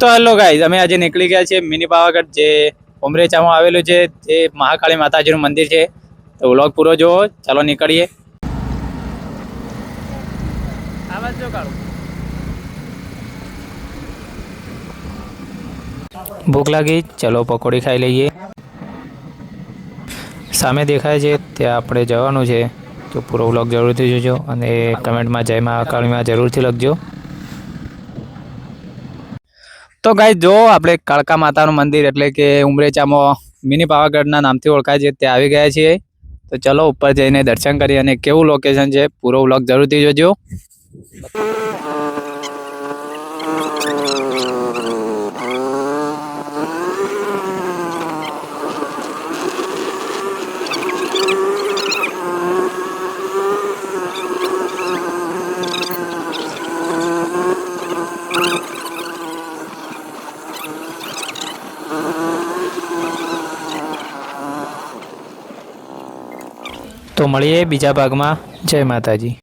તો hello guys, અમે આજે નીકળી ગયા છીએ મિની પાવાગઢ, જે ઉમરેચામાં આવેલું છે, જે મહાકાળી માતાજીનું મંદિર છે. તો વ્લોગ પૂરો જોવો. ચાલો નીકળીએ. ભૂખ લાગી, ચલો પકોડી ખાઈ લઈએ. સામે દેખાય છે ત્યાં આપણે જવાનું છે. તો પૂરો વ્લોગ જરૂરથી જોજો અને કમેન્ટમાં જય મહાકાળીમાં જરૂરથી લખજો. તો ગાઈઝ જો આપણે કાળકા માતાનું મંદિર એટલે કે ઉમરેચામાં મિની પાવાગઢના નામથી ઓળખાય છે ત્યાં આવી ગયા છીએ. તો ચલો ઉપર જઈને દર્શન કરીએ અને કેવું લોકેશન છે પૂરો વ્લોગ જરૂરથી જોજો. તો મળીએ બીજા ભાગમાં. જય માતાજી.